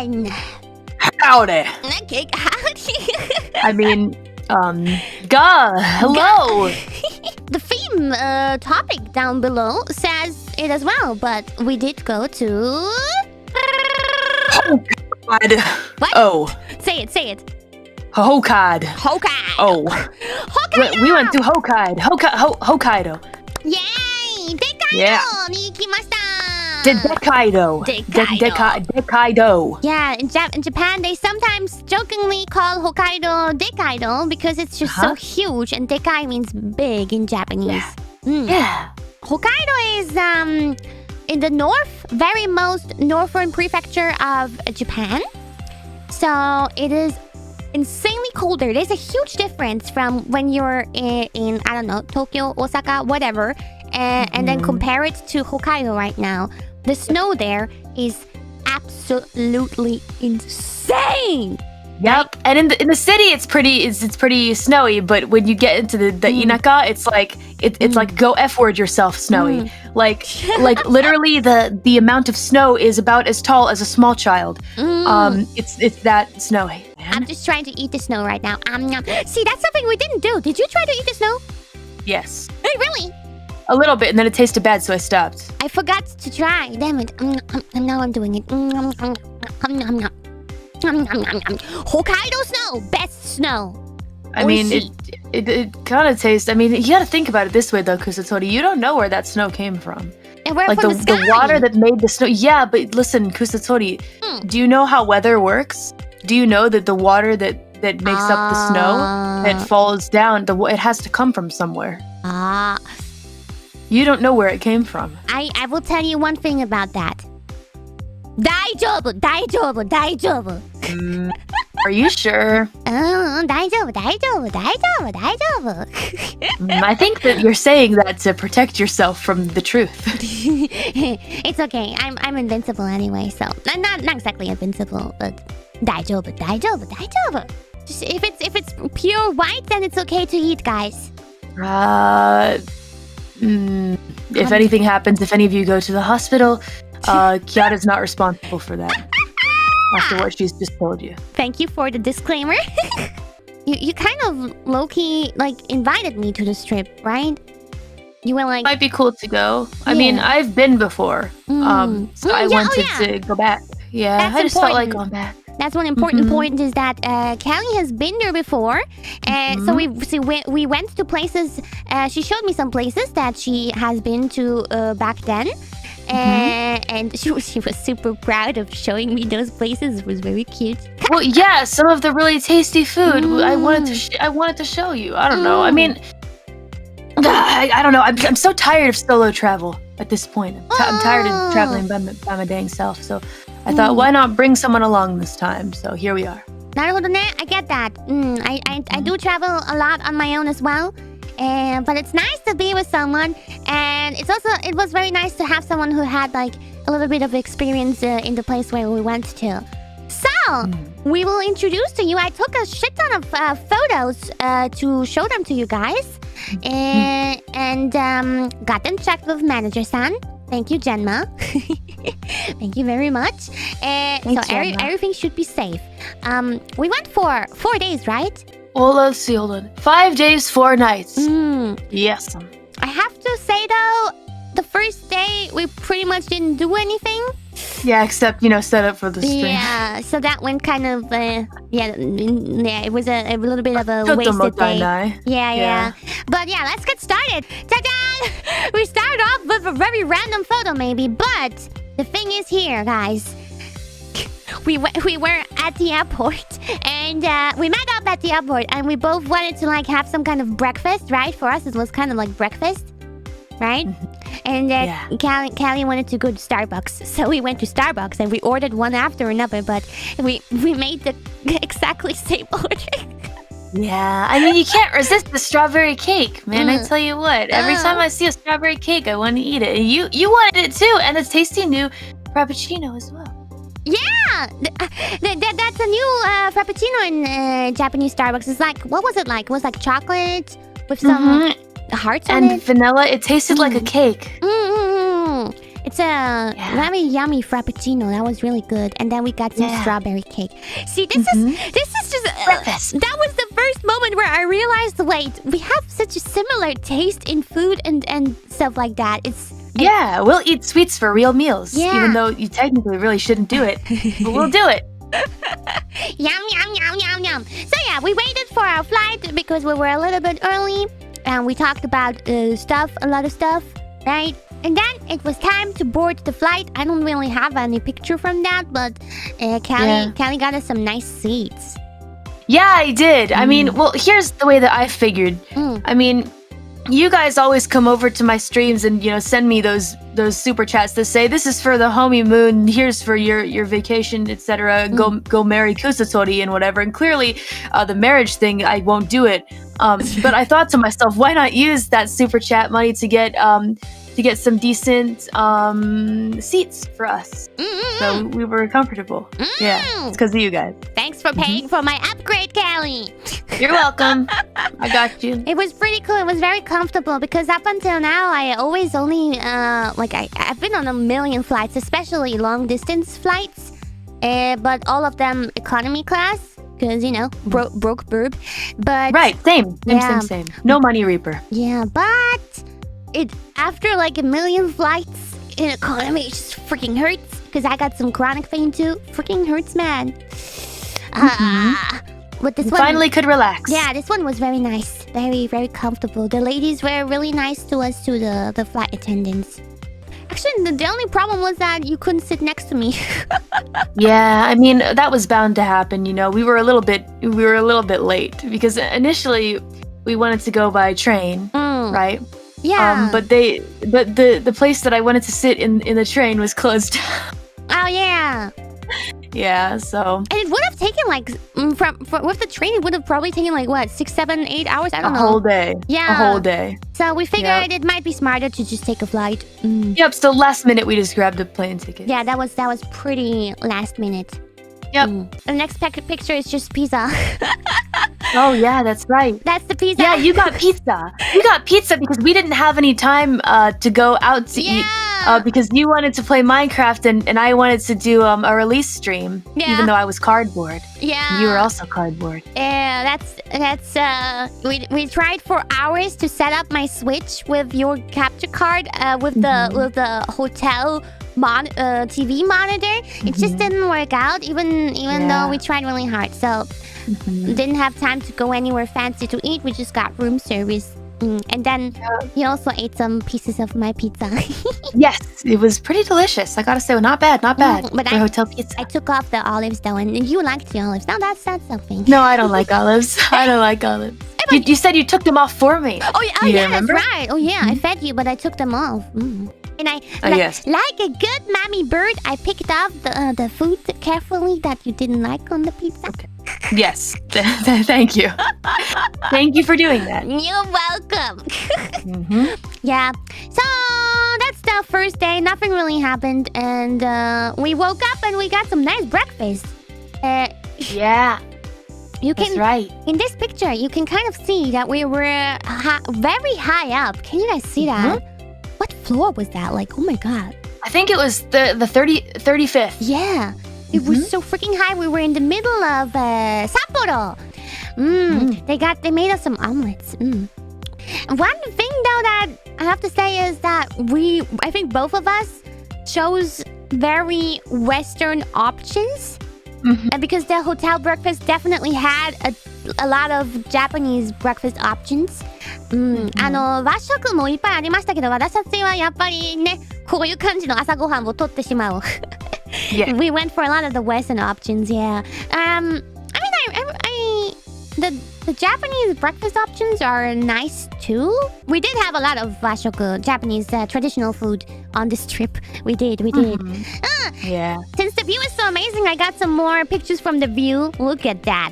everyone. Howdy. Okay, howdy. Hello. The theme topic down below says it as well, but we did go to... Oh, God. What? Oh. Say it. Hokkaido. Hokkaido. Oh. Hokkaido. We went to Hokkaido. Hokkaido. Yay! Dekaido Yeah. ni ikimashita. Dekaido. Dekaido. Yeah, in Japan, they sometimes jokingly call Hokkaido Dekaido because it's just so huge, and Dekai means big in Japanese. Yeah. Hokkaido is in the very most northern prefecture of Japan. So it is insanely colder. There's a huge difference from when you're in I don't know, Tokyo, Osaka, whatever, and then compare it to Hokkaido right now. The snow there is absolutely insane. Yep. And in the city it's pretty snowy, but when you get into the inaka, it's like it's like go F word yourself snowy. Like literally the amount of snow is about as tall as a small child. It's that snowy. Man. I'm just trying to eat the snow right now. See, that's something we didn't do. Did you try to eat the snow? Yes. Hey, really? A little bit, and then it tasted bad, so I stopped. I forgot to try. Damn it. Now I'm doing it. Hokkaido snow, best snow. I mean, it kind of tastes. I mean, you got to think about it this way, though, Kusatori. You don't know where that snow came from. And where like from the water that made the snow. Yeah, but listen, Kusatori. Do you know how weather works? Do you know that the water that makes up the snow that falls down, it has to come from somewhere? You don't know where it came from. I will tell you one thing about that. Daijoubu. Are you sure? Daijoubu. I think that you're saying that to protect yourself from the truth. It's okay. I'm invincible anyway, so I'm not exactly invincible, but daijoubu. Just if it's pure white, then it's okay to eat, guys. If anything happens, if any of you go to the hospital, Kiara's not responsible for that. After what she's just told you. Thank you for the disclaimer. You kind of low-key invited me to this trip, right? You were like, might be cool to go. I mean, I've been before, so I wanted to go back. Yeah, that's I just felt like going back. That's one important point is that Callie has been there before, and so we went to places. She showed me some places that she has been to back then, and she was super proud of showing me those places. It was very cute. Well, yeah, some of the really tasty food I wanted to show you. I don't know. I mean, I don't know. I'm so tired of solo travel at this point. I'm tired of traveling by my dang self. So I thought, why not bring someone along this time? So here we are. なるほどね. I get that. I do travel a lot on my own as well. But it's nice to be with someone, and it was very nice to have someone who had a little bit of experience in the place where we went to. So we will introduce to you. I took a shit ton of photos to show them to you guys, and got them checked with manager-san. Thank you, Genma. Thank you very much. So everything should be safe. We went for 4 days, right? Well, let's see. Hold on. 5 days, 4 nights. Yes. I have to say though, the first day we pretty much didn't do anything. Yeah, except set up for the stream. Yeah, so that went kind of it was a little bit of a wasted day. Yeah. But yeah, let's get started. Ta-da! We start off with a very random photo, maybe, but the thing is here, guys. We were at the airport, and we met up at the airport, and we both wanted to have some kind of breakfast, right? For us, it was kind of like breakfast, right? And Callie wanted to go to Starbucks, so we went to Starbucks, and we ordered one after another, but we made the exactly same order. Yeah, I mean, you can't resist the strawberry cake, man. I tell you what, every time I see a strawberry cake, I want to eat it. And you wanted it too, and the tasty new Frappuccino as well. Yeah! That's a new Frappuccino in Japanese Starbucks. It's what was it like? It was like chocolate with some hearts on it. And vanilla. It tasted like a cake. It It's a very yummy frappuccino. That was really good. And then we got some strawberry cake. See, this is just breakfast. That was the first moment where I realized, wait, we have such a similar taste in food and stuff like that. We'll eat sweets for real meals, even though you technically really shouldn't do it. But we'll do it. Yum, yum, yum, yum, yum. So yeah, we waited for our flight because we were a little bit early. And we talked about a lot of stuff, right? And then it was time to board the flight. I don't really have any picture from that, but Callie got us some nice seats. Yeah, I did. I mean, well, here's the way that I figured. I mean, you guys always come over to my streams and, send me those super chats to say, this is for the homie moon, here's for your vacation, etc. Go marry Kusatori and whatever. And clearly, the marriage thing, I won't do it. But I thought to myself, why not use that super chat money to get some decent seats for us. So we were comfortable. Yeah, it's because of you guys. Thanks for paying for my upgrade, Callie. You're welcome. I got you. It was pretty cool. It was very comfortable because up until now, I always only, I've been on a million flights, especially long distance flights. But all of them economy class. Because, broke boob. But right, same. No money reaper. Yeah, but after like a million flights in economy, it just freaking hurts. Because I got some chronic pain too. Freaking hurts, man. But this one finally could relax. Yeah, this one was very nice. Very, very comfortable. The ladies were really nice to us, to the flight attendants. Actually, the only problem was that you couldn't sit next to me. Yeah, I mean, that was bound to happen, We were a little bit late because initially we wanted to go by train, right? Yeah. But the place that I wanted to sit in the train was closed. Oh yeah. Yeah, so. And it would have taken with the train, it would have probably taken what, 6, 7, 8 hours? I don't know. A whole day. Yeah. A whole day. So we figured it might be smarter to just take a flight. Yep, so last minute we just grabbed a plane ticket. Yeah, that was pretty last minute. Yep. The next picture is just pizza. Oh yeah, that's right. That's the pizza. Yeah, you got pizza. You got pizza because we didn't have any time to go out to eat. Because you wanted to play Minecraft and I wanted to do a release stream, even though I was cardboard. Yeah. You were also cardboard. Yeah, we tried for hours to set up my Switch with your capture card with the hotel TV monitor. It just didn't work out, even though we tried really hard. So didn't have time to go anywhere fancy to eat. We just got room service. And then you also ate some pieces of my pizza. Yes, it was pretty delicious. I gotta say, not bad. But for hotel pizza. I took off the olives though, and you liked the olives. No, that's something. No, I don't like olives. I don't like olives. You said you took them off for me. Oh yeah, that's right. Oh yeah, I fed you, but I took them off. And I, like a good mommy bird, I picked off the food carefully that you didn't like on the pizza. Okay. Yes, thank you. Thank you for doing that. You're welcome. Yeah, so that's the first day. Nothing really happened, and we woke up and we got some nice breakfast. Yeah. That's right. In this picture, you can kind of see that we were very high up. Can you guys see that? What floor was that? Like, oh my god. I think it was the 35th. Yeah. It was so freaking high. We were in the middle of Sapporo. They made us some omelets. One thing though that I have to say is that I think both of us chose very Western options. Because the hotel breakfast definitely had a lot of Japanese breakfast options. 和食もいっぱいありましたけど、私たちはやっぱりね、こういう感じの朝ごはんを取ってしまう。Yeah. We went for a lot of the Western options, yeah. I mean, the Japanese breakfast options are nice too. We did have a lot of washoku, Japanese traditional food on this trip. We did. Yeah. Since the view is so amazing, I got some more pictures from the view. Look at that.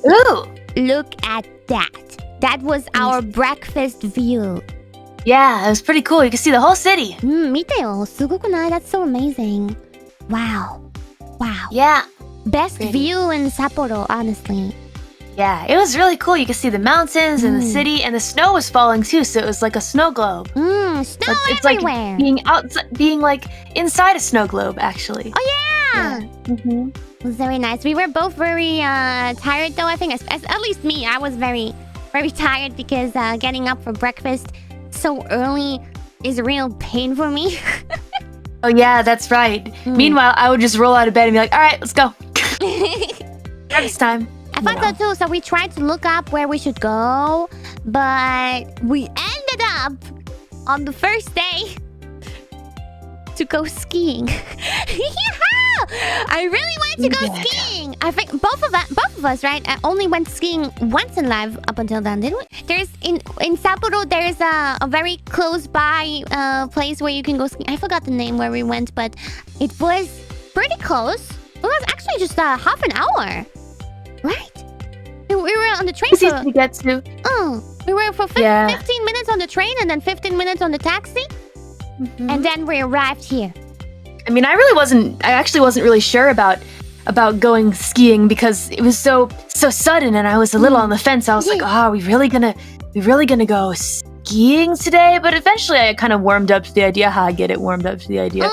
Ooh. Look at that. That was our breakfast view. Yeah, it was pretty cool. You can see the whole city. 見てよ。すごくない? That's so amazing. Wow. Yeah. Best view in Sapporo, honestly. Yeah, it was really cool. You could see the mountains and the city, and the snow was falling too, so it was like a snow globe. Snow It's everywhere. like being outside, being like inside a snow globe, actually. Oh yeah. Mm-hmm. It was very nice. We were both very tired though. I think, at least me, I was very, very tired because getting up for breakfast so early is a real pain for me. Oh yeah, that's right. Meanwhile, I would just roll out of bed and be like, all right, let's go. Breakfast time. I thought so too. So we tried to look up where we should go, but we ended up on the first day to go skiing. I really wanted to go skiing. I think both of us, right? Only went skiing once in life up until then, didn't we? There's in Sapporo, there's a very close by place where you can go skiing. I forgot the name where we went, but it was pretty close. It was actually just half an hour, right? We were on the train It's easy to get to. We were for 15 minutes on the train and then 15 minutes on the taxi. And then we arrived here. I mean, I actually wasn't really sure about going skiing because it was so sudden and I was a little on the fence. I was like, oh, are we really gonna go skiing today? But eventually I kind of warmed up to the idea. I get it, warmed up to the idea.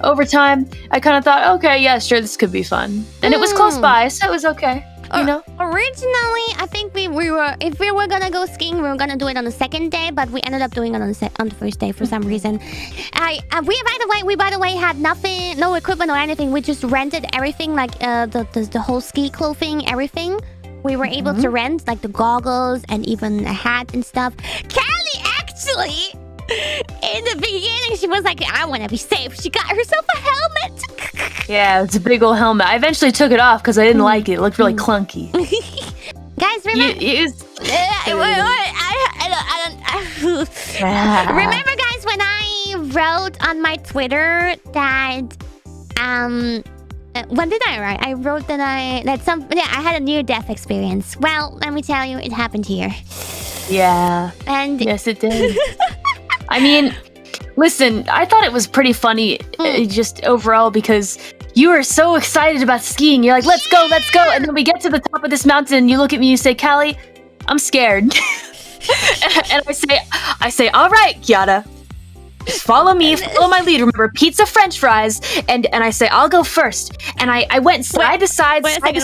Over time, I kind of thought, okay, yeah, sure, this could be fun. And it was close by, so it was okay. You know? Originally, I think we were, if we were gonna go skiing, we were gonna do it on the second day, but we ended up doing it on the first day for some reason. We by the way had nothing, no equipment or anything. We just rented everything, like the whole ski clothing, everything. We were able to rent like the goggles and even a hat and stuff. Callie actually, in the beginning, she was like, I want to be safe. She got herself a helmet. Yeah, it's a big old helmet. I eventually took it off because I didn't like it. It looked really clunky. Guys, remember... Remember, guys, when I wrote on my Twitter that... what did I write? I wrote that I had a near-death experience. Well, let me tell you, it happened here. Yeah. And... Yes, it did. I mean, listen, I thought it was pretty funny just overall because you were so excited about skiing. You're like, let's go. And then we get to the top of this mountain and you look at me and you say, Callie, I'm scared. And I say, all right, Kiara, just follow me, follow my lead. Remember, pizza, French fries. And I say, I'll go first. And I went side to side, Wait a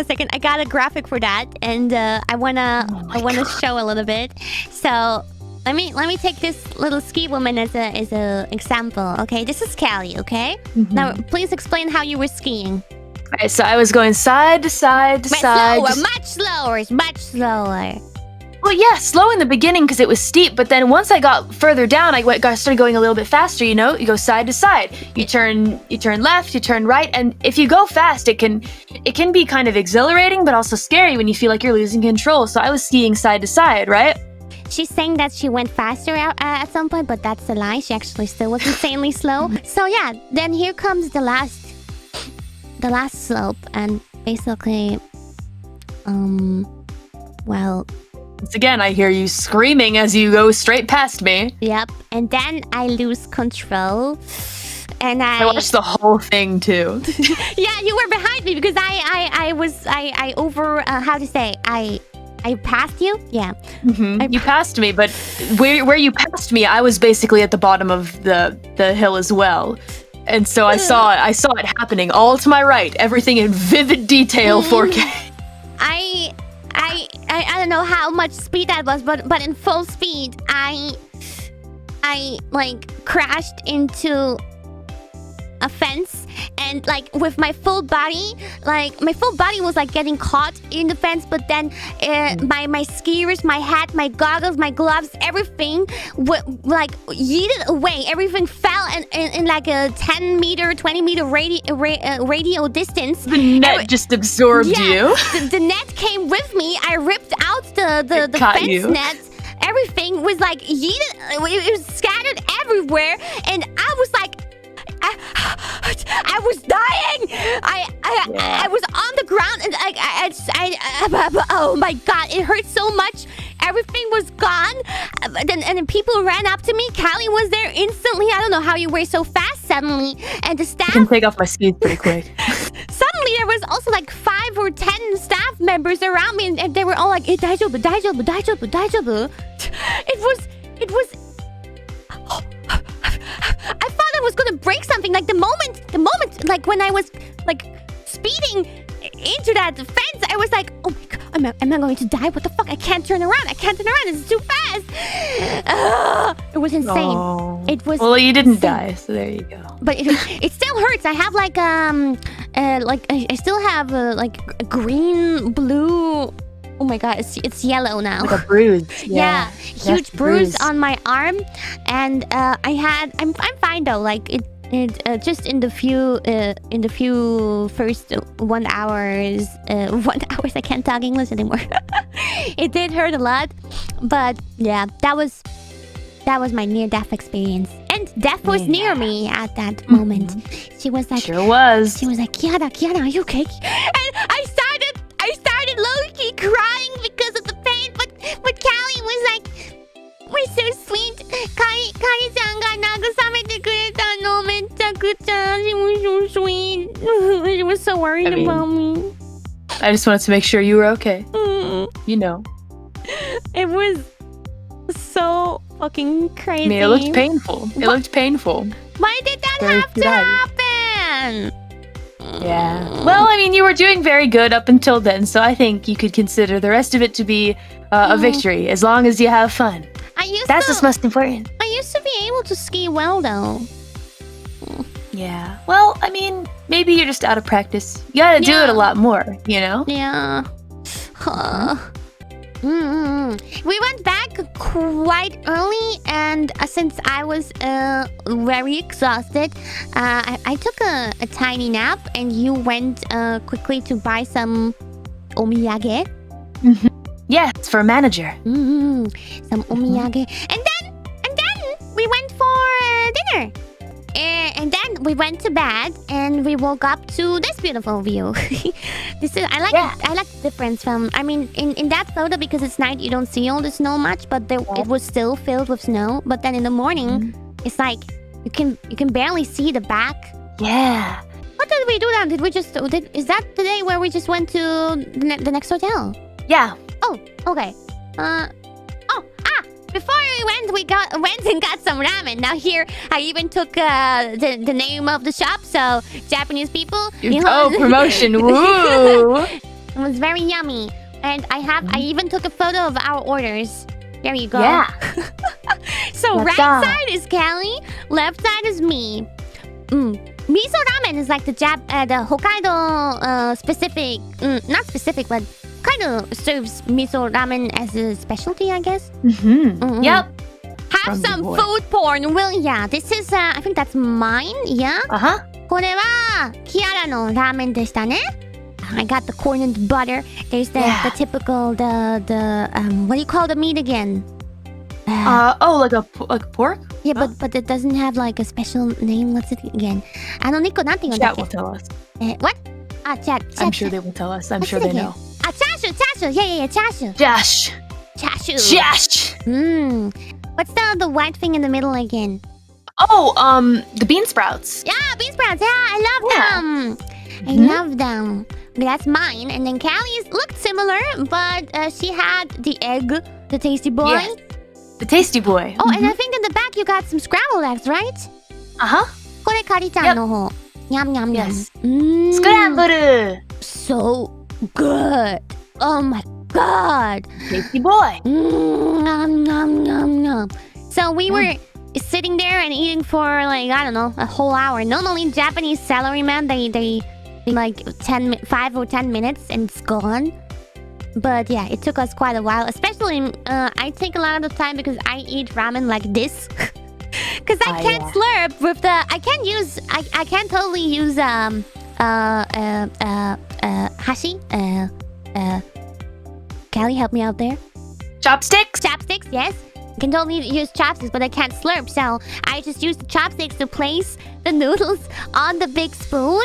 second. I got a graphic for that. And I wanna show a little bit. So... Let me take this little ski woman as a example. Okay, this is Callie. Okay, now please explain how you were skiing. Alright, so I was going side to side to side. Much slower. Well, yeah, slow in the beginning because it was steep, but then once I got further down, I started going a little bit faster. You know, you go side to side. You turn left, you turn right, and if you go fast, it can be kind of exhilarating, but also scary when you feel like you're losing control. So I was skiing side to side, right? She's saying that she went faster at some point, but that's a lie. She actually still was insanely slow. So yeah, then here comes the last slope, and basically, well... Once again, I hear you screaming as you go straight past me. Yep, and then I lose control, and I watched the whole thing too. Yeah, you were behind me because I passed you? Yeah. You passed me, but where you passed me, I was basically at the bottom of the hill as well. And so I saw it happening all to my right, everything in vivid detail, 4K. I don't know how much speed that was, but in full speed, I like crashed into a fence, and like with my full body was like getting caught in the fence, but then my skiers, my hat, my goggles, my gloves, everything like yeeted away. Everything fell in like a 10 meter, 20 meter radio distance. The net just absorbed you. The net came with me. I ripped out the fence net. Everything was like yeeted. It was scattered everywhere, and I was like, I was dying. I was on the ground, and oh my god, it hurt so much. Everything was gone. And people ran up to me. Callie was there instantly. I don't know how you were so fast suddenly. And the staff... I can take off my skis pretty quick. Suddenly there was also like 5 or 10 staff members around me, and they were all like, daijoubu. was gonna break something. Like the moment, like when I was like speeding into that fence, I was like, oh my god, am I going to die? What the fuck? I can't turn around. It's too fast. It was insane. Oh. It was. Well, you didn't insane. die, so there you go. But it still hurts. I have like I still have like a green, blue. Oh my god, it's yellow now. Like a bruise. Yeah, huge bruise on my arm, and I'm fine though. Like it just in the few first 1 hours, 1 hours. I can't talk English anymore. It did hurt a lot, but yeah, that was my near-death experience. And death was near me at that moment. She was like, sure was. She was like, Kiana, are you okay? And I started low-key crying because of the pain, but Callie was like, we're so sweet. Kari-chan ga nagusamete kureta no mechakucha. She was so sweet. She was so worried about me. I just wanted to make sure you were okay. You know. It was so fucking crazy. I mean, it looked painful. Why did that have to happen? Yeah. Well, I mean, you were doing very good up until then, so I think you could consider the rest of it to be a victory, as long as you have fun. That's what's most important. I used to be able to ski well, though. Yeah. Well, I mean, maybe you're just out of practice. You gotta do it a lot more, you know? Yeah. We went back quite early, and since I was very exhausted, I took a tiny nap, and you went quickly to buy some omiyage. Yeah, it's for a manager. Some omiyage, and then we went for dinner. And then we went to bed, and we woke up to this beautiful view. I like the difference from. I mean, in that photo, because it's night, you don't see all the snow much, but it was still filled with snow. But then in the morning, it's like you can barely see the back. Yeah. What did we do then? Is that the day where we just went to the next hotel? Yeah. Oh, okay. Before we went and got some ramen. Now here, I even took the name of the shop, so Japanese people. Promotion! Woo! It was very yummy, and I even took a photo of our orders. There you go. Yeah. So right side is Callie, left side is me. Miso ramen is like the Hokkaido specific, not specific, but kind of serves miso ramen as a specialty, I guess. Yep. Have some food porn, will ya? This is, I think that's mine, yeah? これはキアラのラーメンでしたね. I got the corn and butter. There's the typical, what do you call the meat again? Like pork? Yeah, but it doesn't have like a special name. What's it again? 肉なんて言うんだっけ? Chat will tell us. What? Chat. I'm sure they will tell us. I'm sure they know. チャーシュ. Yeah, チャーシュ. Josh. What's the white thing in the middle again? The bean sprouts. Yeah, bean sprouts. Yeah, I love them. I love them. That's mine. And then Callie's looked similar, but she had the egg, the tasty boy. Yes. The tasty boy. Oh, and I think in the back you got some scrambled eggs, right? これカリちゃんの方. Yum, yum, yum. Yes. Scramble. So good. Oh my god. Tasty boy. Nom, nom, nom, nom. So we were sitting there and eating for like, I don't know, a whole hour. Normally Japanese salarymen, they like 5 or 10 minutes and it's gone. But yeah, it took us quite a while. Especially, I take a lot of the time because I eat ramen like this. Because I can't slurp with the... I can't totally use hashi. Callie, help me out there. Chopsticks? Chopsticks, yes. I can totally use chopsticks, but I can't slurp. So I just use the chopsticks to place the noodles on the big spoon.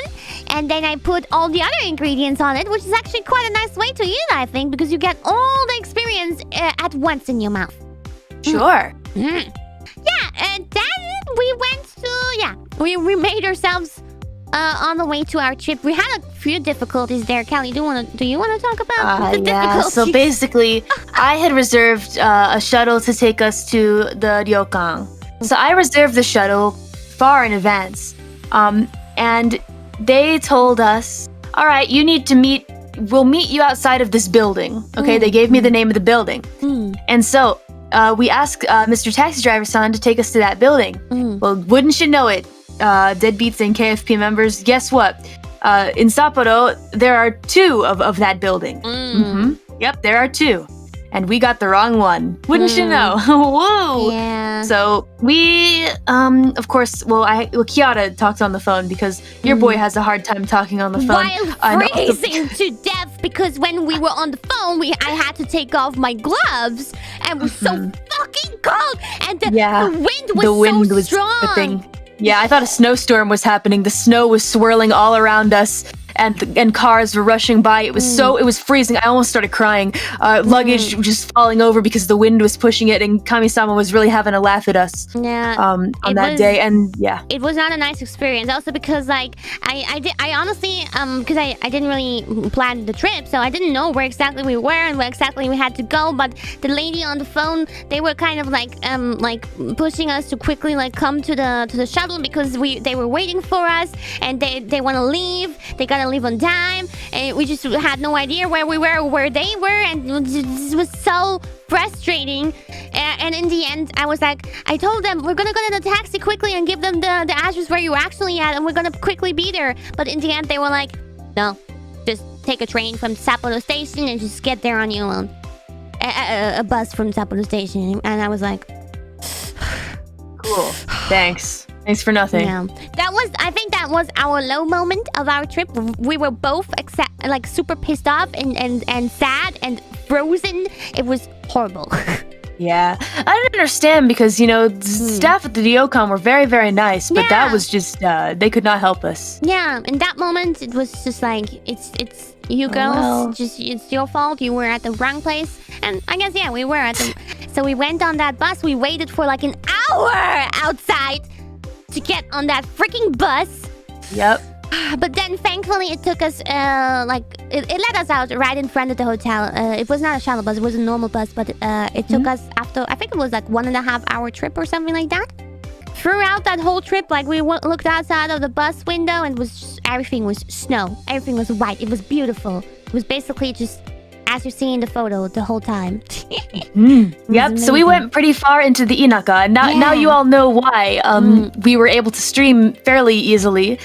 And then I put all the other ingredients on it, which is actually quite a nice way to eat, I think, because you get all the experience at once in your mouth. Sure. Yeah, and then we went to... We made ourselves... on the way to our trip. We had a few difficulties there. Callie, do you want to talk about the difficulties? So basically, I had reserved a shuttle to take us to the ryokan. So I reserved the shuttle far in advance. And they told us, all right, you need to we'll meet you outside of this building. Okay, they gave me the name of the building. And so we asked Mr. Taxi Driver-san to take us to that building. Well, wouldn't you know it, Deadbeats and KFP members, guess what? In Sapporo, there are 2 of that building. Yep, there are 2. And we got the wrong one. Wouldn't you know? Whoa! Yeah. So we, of course, Kiara talked on the phone because your boy has a hard time talking on the phone. While freezing to death because when we were on the phone, I had to take off my gloves and it was so fucking cold and the wind was so strong. Whipping. Yeah, I thought a snowstorm was happening. The snow was swirling all around us. And cars were rushing by. It was freezing. I almost started crying. Luggage just falling over because the wind was pushing it, and Kami-sama was really having a laugh at us. Yeah. On that day, and yeah, it was not a nice experience. Also because like I honestly because I didn't really plan the trip, so I didn't know where exactly we were and where exactly we had to go. But the lady on the phone, they were kind of like pushing us to quickly like come to the shuttle because they were waiting for us and they want to leave. They gotta leave on time, and we just had no idea where we were or where they were, and this was so frustrating. And in the end, I told them we're gonna go to the taxi quickly and give them the address where you were actually at, and we're gonna quickly be there. But in the end, they were like, no, just take a train from Sapporo Station and just get there on your own. A bus from Sapporo Station, and I was like, cool, thanks. Thanks for nothing. Yeah. I think that was our low moment of our trip. We were both like super pissed off and sad and frozen. It was horrible. Yeah. I didn't understand because, staff at the Ryokan were very, very nice, but that was just, they could not help us. Yeah. In that moment, it was just like, it's you girls, it's your fault. You were at the wrong place. And I guess, we were so we went on that bus. We waited for like an hour outside to get on that freaking bus. Yep. But then thankfully it took us it let us out right in front of the hotel. It was not a shuttle bus, it was a normal bus, but it took us after, I think it was like 1.5 hour trip or something like that. Throughout that whole trip, like we looked outside of the bus window and everything was snow. Everything was white. It was beautiful. It was basically just as you see in the photo the whole time. Yep, so we went pretty far into the Inaka. Now you all know why we were able to stream fairly easily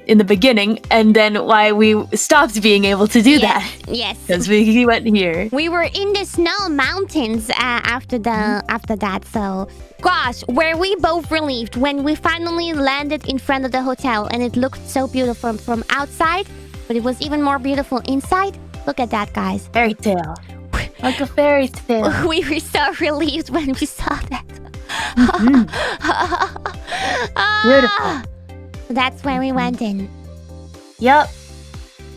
in the beginning, and then why we stopped being able to do that. Yes. Because we went here. We were in the snow mountains after that, so... Gosh, were we both relieved when we finally landed in front of the hotel and it looked so beautiful from outside, but it was even more beautiful inside. Look at that, guys. Fairy tale. Like a fairy tale. We were so relieved when we saw that. Beautiful. That's where we went in. Yep.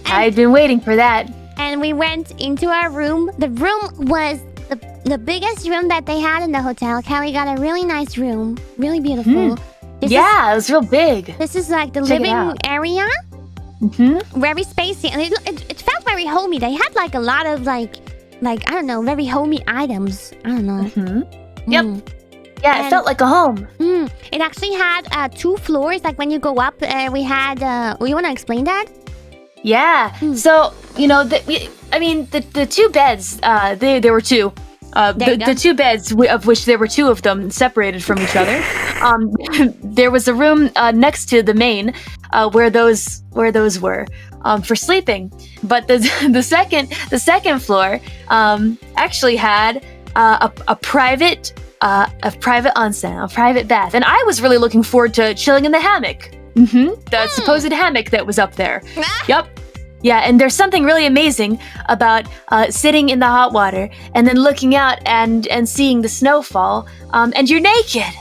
I'd been waiting for that. And we went into our room. The room was the biggest room that they had in the hotel. Kelly got a really nice room. Really beautiful. It was real big. This is like the living area. Very spacey, and it felt very homey. They had like a lot of like I don't know, very homey items. I don't know. Yep. Yeah, it felt like a home. It actually had 2 floors. Like when you go up, we had. You want to explain that? Yeah. So the 2 beds. There were 2. The 2 beds, of which there were 2 of them separated from each other. There was a room next to the main where those were for sleeping. But the second floor actually had a private onsen, a private bath, and I was really looking forward to chilling in the hammock. The supposed hammock that was up there. Yep. Yeah, and there's something really amazing about sitting in the hot water and then looking out and seeing the snowfall, and you're naked.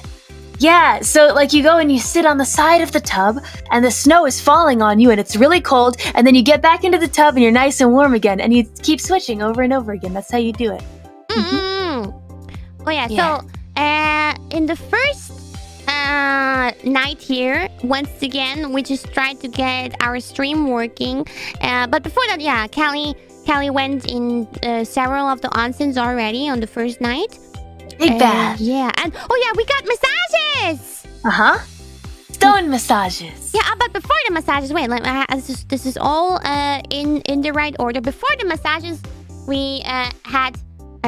Yeah, so like you go and you sit on the side of the tub and the snow is falling on you and it's really cold, and then you get back into the tub and you're nice and warm again, and you keep switching over and over again. That's how you do it. Oh yeah, so in the first night here, once again we just tried to get our stream working, but before that, Callie went in several of the onsens already on the first night. Big bath. Yeah, and we got massages. stone massages. Yeah, but before the massages, wait, this is all in the right order. Before the massages, we had...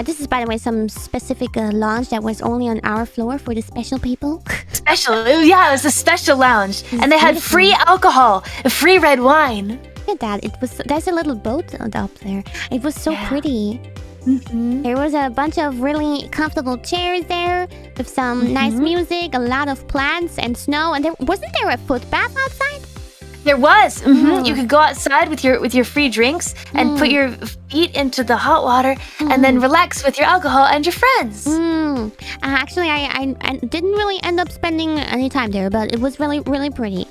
this is, by the way, some specific lounge that was only on our floor for the special people. Special? Yeah, it was a special lounge. And they had free alcohol, free red wine. Look at that. There's a little boat up there. It was so pretty. There was a bunch of really comfortable chairs there with some nice music, a lot of plants and snow. And wasn't there a foot bath outside? There was. You could go outside with your free drinks and put your feet into the hot water and then relax with your alcohol and your friends. Actually, I didn't really end up spending any time there, but it was really, really pretty.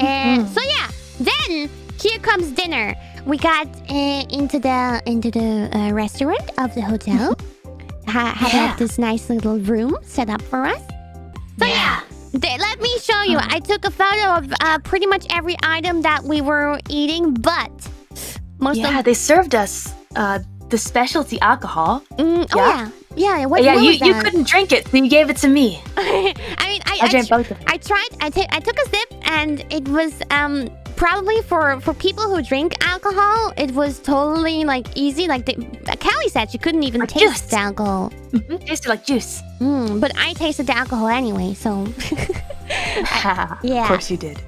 So yeah, then here comes dinner. We got into the restaurant of the hotel. Had like this nice little room set up for us. So yeah. Let me show you. I took a photo of pretty much every item that we were eating, but they served us the specialty alcohol. Yeah. What you that? couldn't drink it, so you gave it to me. I drank both of them. I tried. I took a sip, and it was probably for people who drink alcohol, it was totally like easy. Like Callie said, she couldn't even taste the alcohol. Tasted like juice. But I tasted the alcohol anyway, so... Yeah. Of course you did.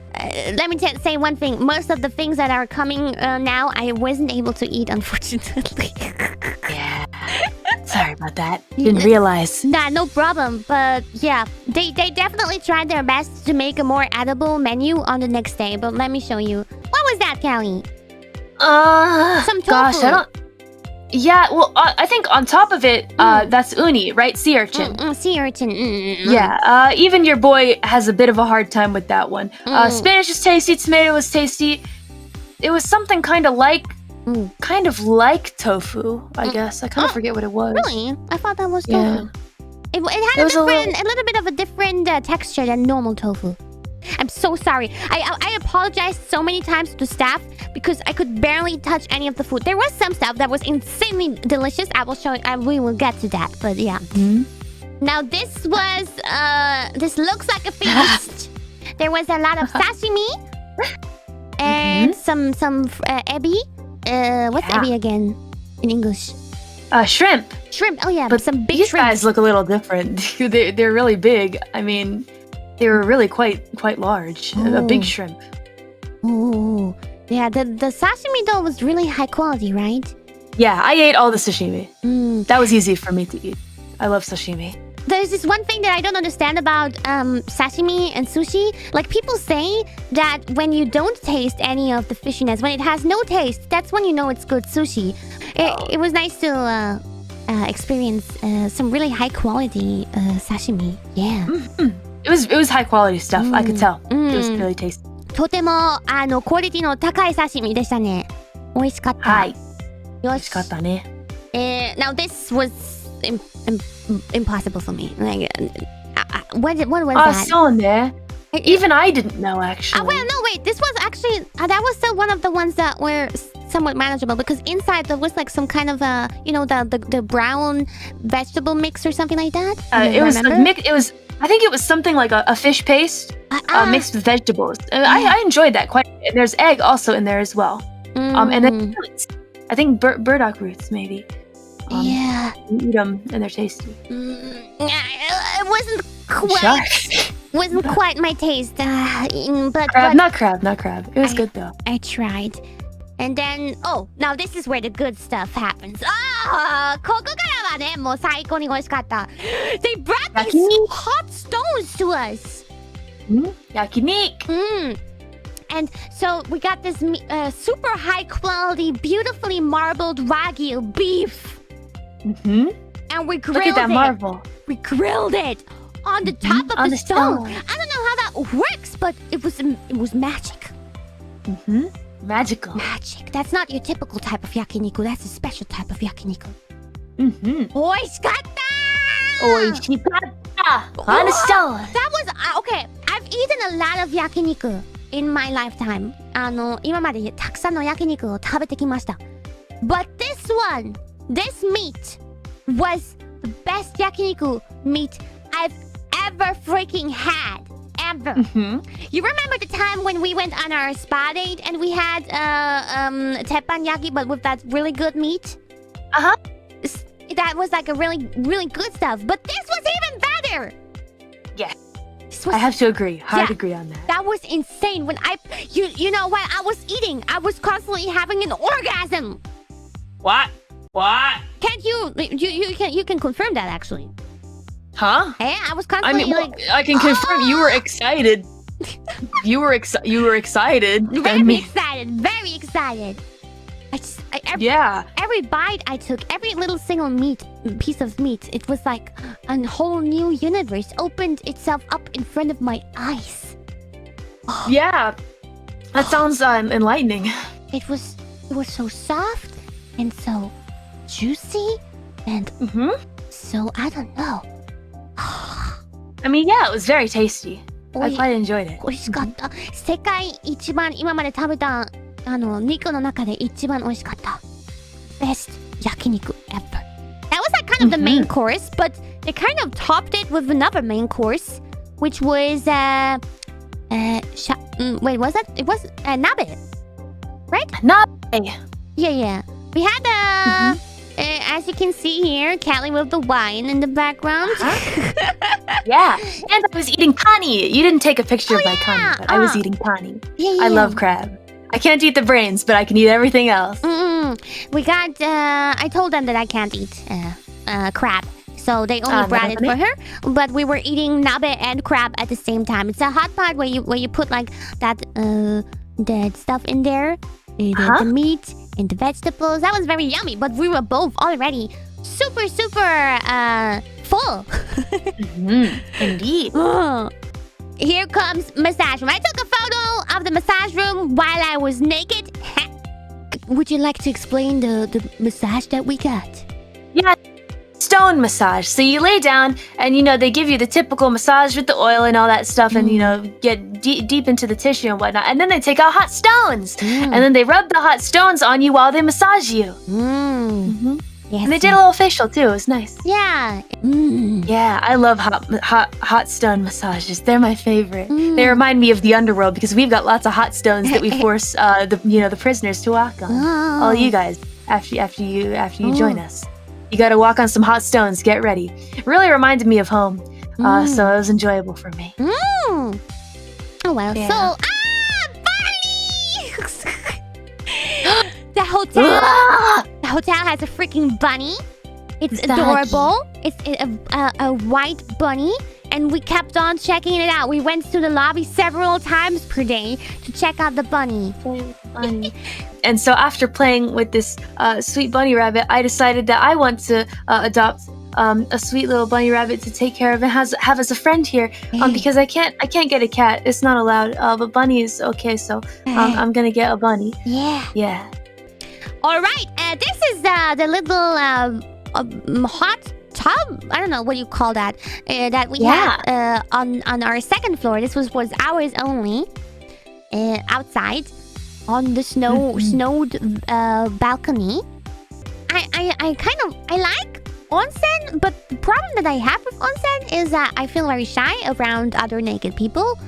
Let me say one thing. Most of the things that are coming now, I wasn't able to eat, unfortunately. Yeah. Sorry about that. Didn't realize. Nah, no problem. But yeah, they definitely tried their best to make a more edible menu on the next day. But let me show you. What was that, Callie? Some tofu. Gosh, I don't... Yeah, well, I think on top of it, that's uni, right? Sea urchin. Sea urchin. Yeah, even your boy has a bit of a hard time with that one. Spinach is tasty, tomato was tasty. It was something kind of like tofu, I guess. I kind of forget what it was. Really? I thought that was tofu. It had a little bit of a different texture than normal tofu. I'm so sorry. I apologized so many times to the staff because I could barely touch any of the food. There was some stuff that was insanely delicious. I will show it. We will get to that. But yeah. Now this was this looks like a feast. There was a lot of sashimi and some ebi. What's ebi again in English? Shrimp. Shrimp. Oh yeah, but some big these shrimp. Guys look a little different. They're really big. I mean, they were really quite large. A big shrimp. Oh, yeah. The sashimi though was really high quality, right? Yeah, I ate all the sashimi. That was easy for me to eat. I love sashimi. There's this one thing that I don't understand about sashimi and sushi. Like people say that when you don't taste any of the fishiness, when it has no taste, that's when you know it's good sushi. It was nice to experience some really high quality sashimi. Yeah. It was high quality stuff. I could tell. It was really tasty. とてもクオリティの高い刺身でしたね。美味しかった。はい。よし。美味しかったね。Now this was impossible for me. Like, what was that? そうね。Even I didn't know actually. Well, no, wait. This was actually that was still one of the ones that were somewhat manageable because inside there was like some kind of the brown vegetable mix or something like that. It was like I think it was something like a fish paste mixed with vegetables. I enjoyed that quite a bit. There's egg also in there as well. And then roots. I think burdock roots maybe. Yeah. You eat them and they're tasty. It wasn't quite my taste. But not crab. It was good though. I tried. And then, now this is where the good stuff happens. ここからはね、もう最高に美味しかった。They brought these hot stones to us. Yakiniku. And so we got this super high quality, beautifully marbled Wagyu beef. And we grilled Look at that marble. We grilled it on the top of the stone. I don't know how that works, but it was magic. Magical. Magic. That's not your typical type of yakiniku. That's a special type of yakiniku. おいしかった On a stone. That was okay. I've eaten a lot of yakiniku in my lifetime. 今までたくさんの焼肉を食べてきました。But this meat was the best yakiniku meat I've ever freaking had. ever. Mm-hmm. You remember the time when we went on our spa date and we had teppanyaki, but with that really good meat? Uh-huh. That was like a really, really good stuff. But this was even better. Yeah. This was, I have to agree. Hard agree on that. That was insane. When you know, while I was eating, I was constantly having an orgasm. What? Can't you can confirm that actually? Huh? Yeah, I was constantly I can confirm you were excited. You were excited. Very excited. Every bite I took, every little single piece of meat, it was like a whole new universe opened itself up in front of my eyes. Yeah, that sounds enlightening. It was so soft and so juicy and so I don't know. I mean, yeah, it was very tasty. I quite enjoyed it. 美味しかった。世界一番今まで食べた肉の中で一番美味しかった。Best 焼肉 ever. That was like kind of the main course, but they kind of topped it with another main course, which was wait, was that? It was nabe, right? Nabe. Yeah. We had as you can see here, Callie with the wine in the background. Yeah, and I was eating kani. You didn't take a picture of my kani, but I was eating kani. Yeah. I love crab. I can't eat the brains, but I can eat everything else. We got, I told them that I can't eat crab. So they only brought it for her. But we were eating nabe and crab at the same time. It's a hot pot where you put like that stuff in there. The meat and the vegetables. That was very yummy. But we were both already super full. Indeed. Here comes massage room. I took a photo of the massage room while I was naked. Would you like to explain the massage that we got? Yeah, stone massage. So you lay down and, they give you the typical massage with the oil and all that stuff and, get deep into the tissue and whatnot. And then they take out hot stones. And then they rub the hot stones on you while they massage you. Yes, and they did a little facial too. It was nice. Yeah. Yeah, I love hot stone massages. They're my favorite. They remind me of the underworld because we've got lots of hot stones that we force the prisoners to walk on. All you guys, after you join us, you got to walk on some hot stones. Get ready. It really reminded me of home, so it was enjoyable for me. Oh well. Yeah. So bunny. The hotel has a freaking bunny. It's adorable. It's a white bunny. And we kept on checking it out. We went to the lobby several times per day to check out the bunny. And so after playing with this sweet bunny rabbit, I decided that I want to adopt a sweet little bunny rabbit to take care of and have as a friend here. Because I can't get a cat. It's not allowed. But bunny is okay. So I'm gonna get a bunny. Yeah. All right, this is the little hot tub. I don't know what you call that. That we had on our second floor. This was ours only. Outside, on the snowed balcony. I like onsen, but the problem that I have with onsen is that I feel very shy around other naked people.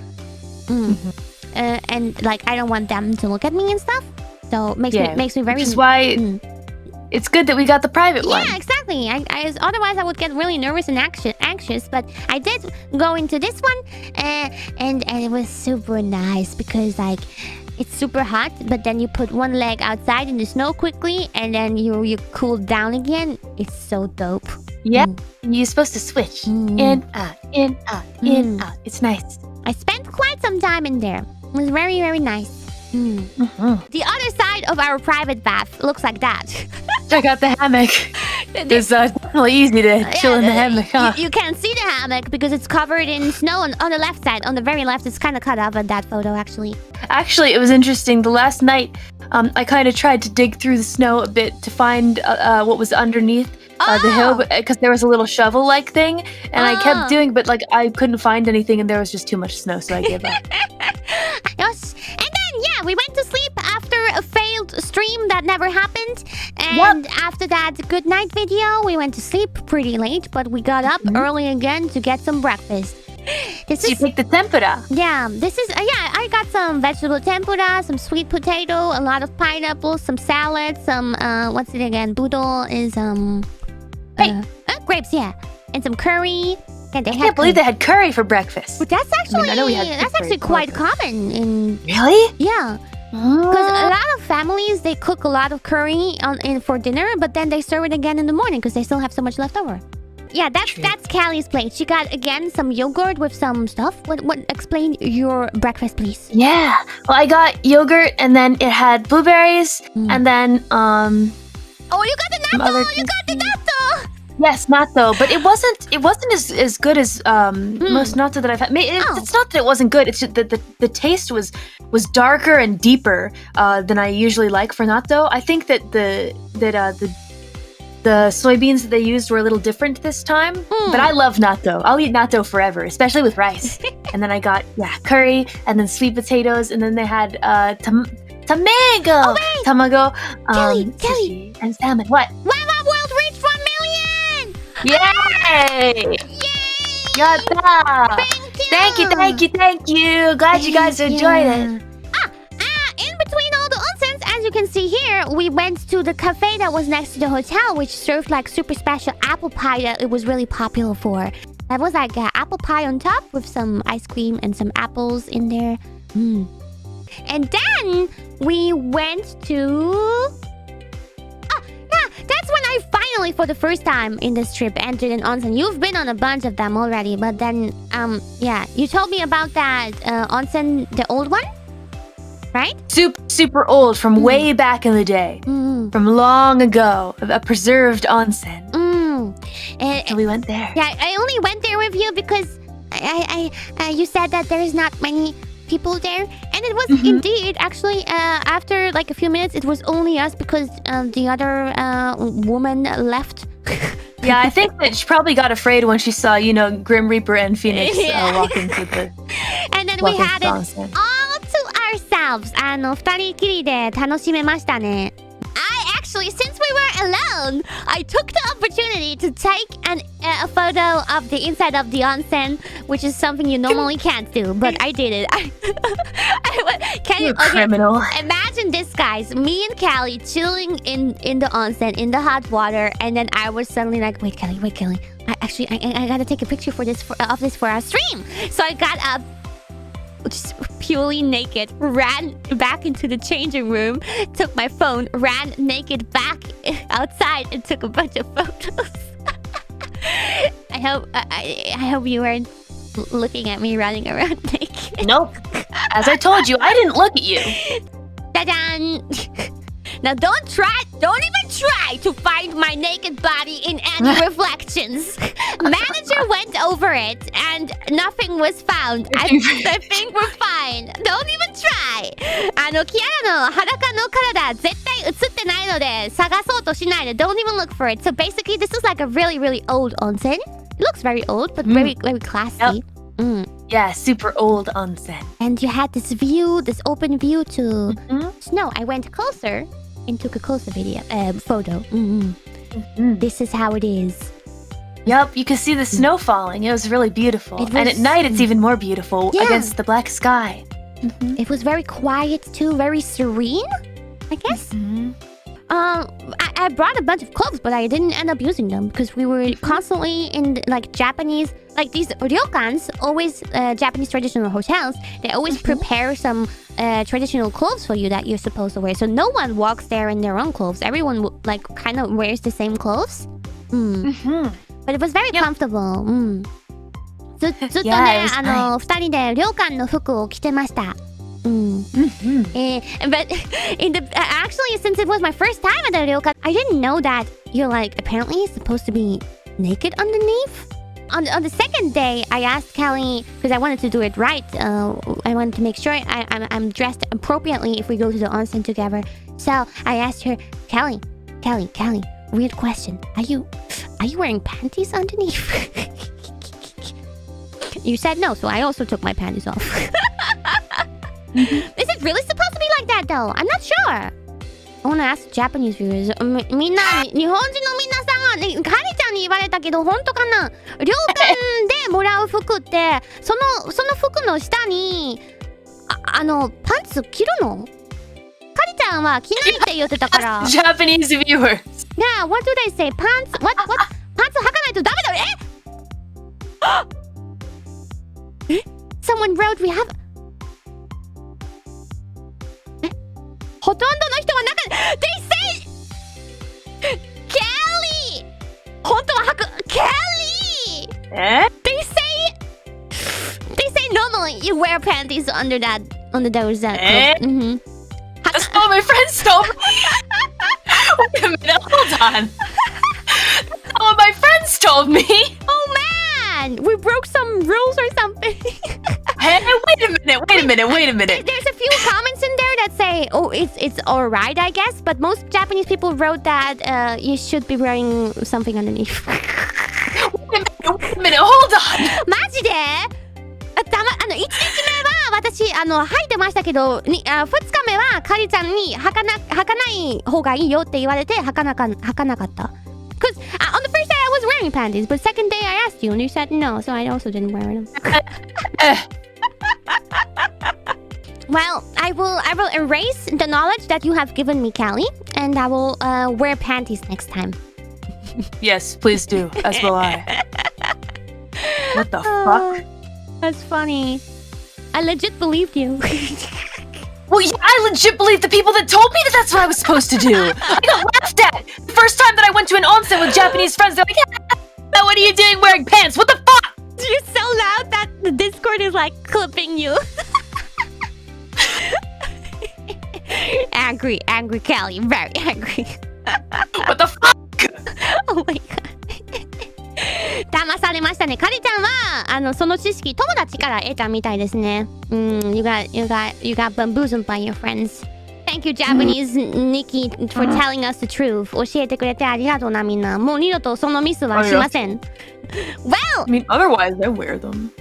And like I don't want them to look at me and stuff. So it makes me very... Which is why it's good that we got the private one. Yeah, exactly. Otherwise, I would get really nervous and anxious. But I did go into this one, and it was super nice because like it's super hot. But then you put one leg outside in the snow quickly, and then you cool down again. It's so dope. Yeah, you're supposed to switch in, out, in, out, in, out. It's nice. I spent quite some time in there. It was very, very nice. The other side of our private bath looks like that. Check out the hammock. It's definitely easy to chill in the hammock, huh? You can't see the hammock because it's covered in snow on the left side. On the very left, it's kind of cut off in that photo, actually. Actually, it was interesting. The last night, I kind of tried to dig through the snow a bit to find what was underneath the hill, because there was a little shovel-like thing, and I kept doing, but like I couldn't find anything, and there was just too much snow, so I gave up. Yes. And then, yeah, we went to sleep after a failed stream that never happened. And after that good night video, we went to sleep pretty late, but we got up early again to get some breakfast. You picked the tempura. Yeah, this is I got some vegetable tempura, some sweet potato, a lot of pineapple, some salad, some what's it again? Budol is grapes, yeah, and some curry. And I can't believe they had curry for breakfast. But that's actually quite common in. Really? Yeah. Because a lot of families, they cook a lot of curry for dinner, but then they serve it again in the morning because they still have so much left over. Yeah, that's Callie's plate. She got, again, some yogurt with some stuff. Explain your breakfast, please. Yeah. Well, I got yogurt, and then it had blueberries, and then, Oh, you got the natto! You got the natto! Yes, natto, but it wasn't as good as most natto that I've had. It's not that it wasn't good. It's just that the taste was darker and deeper than I usually like for natto. I think that the soybeans that they used were a little different this time. But I love natto. I'll eat natto forever, especially with rice. And then I got curry, and then sweet potatoes, and then they had tamago, Kelly, and salmon. What? Wow, World reached 1 million! Yay! Yatta! Thank you. Glad you guys enjoyed it. In between all the onsens, as you can see here, we went to the cafe that was next to the hotel, which served like super special apple pie that it was really popular for. That was like apple pie on top with some ice cream and some apples in there. And then we went to... That's when I finally, for the first time in this trip, entered an onsen. You've been on a bunch of them already, but then, you told me about that onsen, the old one, right? Super old, from way back in the day, from long ago, a preserved onsen. So we went there. Yeah, I only went there with you because you said that there's not many people there, and it was indeed actually after like a few minutes it was only us because the other woman left. Yeah, I think that she probably got afraid when she saw Grim Reaper and Phoenix walking through the and then we had it all to ourselves. 二人きりで楽しめましたね。Actually, since we were alone, I took the opportunity to take a photo of the inside of the onsen, which is something you normally can't do, but I did it. Can you criminal? Imagine this, guys. Me and Callie chilling in the onsen, in the hot water, and then I was suddenly like, wait, Callie. I gotta take a picture of this for our stream. So I got up, just purely naked, ran back into the changing room, took my phone, ran naked back outside, and took a bunch of photos. I hope you weren't looking at me running around naked. Nope. As I told you, I didn't look at you. Ta-da! Now don't even try to find my naked body in any reflections. Manager went over it and nothing was found. I think we're fine. Don't even try. キアラの裸の体絶対映ってないので探そうとしないで Don't even look for it. So basically this is like a really, really old onsen. It looks very old, but very, very classy. Yep. Yeah, super old onsen. And you had this view, this open view to snow. I went closer and took a closer photo. This is how it is. Yep, you could see the snow falling. It was really beautiful. And at night, it's even more beautiful against the black sky. It was very quiet too, very serene, I guess. I brought a bunch of clothes, but I didn't end up using them because we were constantly in like Japanese, like these ryokans, always Japanese traditional hotels. They always prepare some traditional clothes for you that you're supposed to wear. So no one walks there in their own clothes. Everyone like kind of wears the same clothes. But it was very comfortable. ずっとね、二人でryokansの服を着てました。But actually, since it was my first time at the ryokan, I didn't know that you're like apparently supposed to be naked underneath. On the second day, I asked Callie because I wanted to do it right. I wanted to make sure I'm dressed appropriately if we go to the onsen together. So I asked her, Callie, weird question. Are you wearing panties underneath? You said no, so I also took my panties off. Is it really supposed to be like that though? I'm not sure. I want to ask Japanese viewers. みんな、日本人の皆さんね、カリちゃんに言われたけど本当かな。旅館でもらう服ってその服の下にパンツ着るの？カリちゃんは着ないって言ってたから。Japanese viewers. Yeah, what do they say? Pants? What? パンツ履かないとダメだ。Someone wrote we have. ほとんどの人は中で They say Kelly 本当は履く Kelly They say normally you wear panties under those clothes. That's what my friends told me. Wait a minute, hold on. That's not what my friends told me. Oh man, we broke some rules or something. Hey, wait a minute. There's a few comments in there that say, oh, it's alright, I guess. But most Japanese people wrote that you should be wearing something underneath. Wait a minute, hold on. マジで1日目は私履いてましたけど2日目はカリちゃんに履かない方がいいよって言われて履かなかった。Because on the first day I was wearing panties, but second day I asked you and you said no, so I also didn't wear them. Well, I will erase the knowledge that you have given me, Callie, and I will wear panties next time. Yes, please do, as will I. What the fuck? That's funny. I legit believed you. Well, yeah, I legit believed the people that told me that that's what I was supposed to do. I got laughed at. The first time that I went to an onsen with Japanese friends, they're like, yeah, what are you doing wearing pants? What the fuck? You're so loud that the Discord is like clipping you. Angry, Callie. Very angry. What the fuck? Oh my god. 騙されましたね。カリちゃんはその知識友達から得たみたいですね。You got bamboozled by your friends. Thank you, Japanese Nikki, for telling us the truth. 教えてくれてありがとうなみんな。もう二度とそのミスはしません。Well, I mean, otherwise I wear them.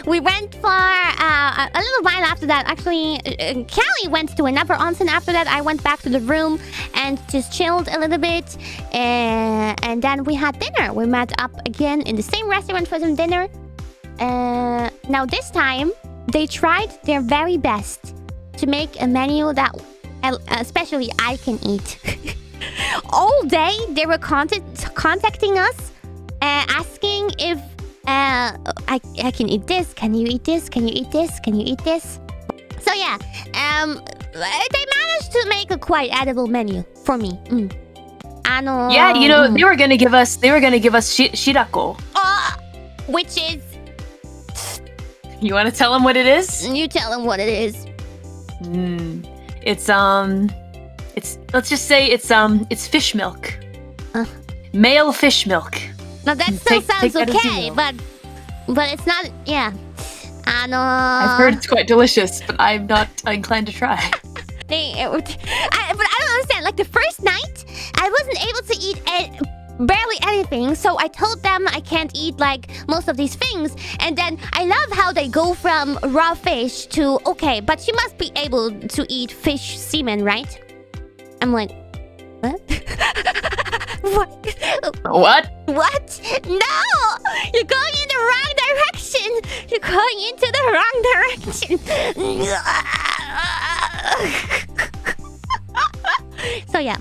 We went for a little while after that. Actually, Callie went to another onsen. After that, I went back to the room and just chilled a little bit. And then we had dinner. We met up again in the same restaurant for some dinner. Now this time, they tried their very best to make a menu that especially I can eat. All day, they were contacting us, asking if I can eat this. Can you eat this? Can you eat this? Can you eat this? So yeah, they managed to make a quite edible menu for me. Yeah, you know, they were gonna give us shirako. Which is. You want to tell them what it is? You tell them what it is. It's let's just say it's fish milk. Male fish milk. Now that still sounds okay, but it's not. Yeah. I've heard it's quite delicious, but I'm not inclined to try. But I don't understand. Like the first night, I wasn't able to eat barely anything, so I told them I can't eat like most of these things. And then I love how they go from raw fish to okay, but you must be able to eat fish semen, right? I'm like, what? What? What? No! You're going in the wrong direction! You're going into the wrong direction! So yeah,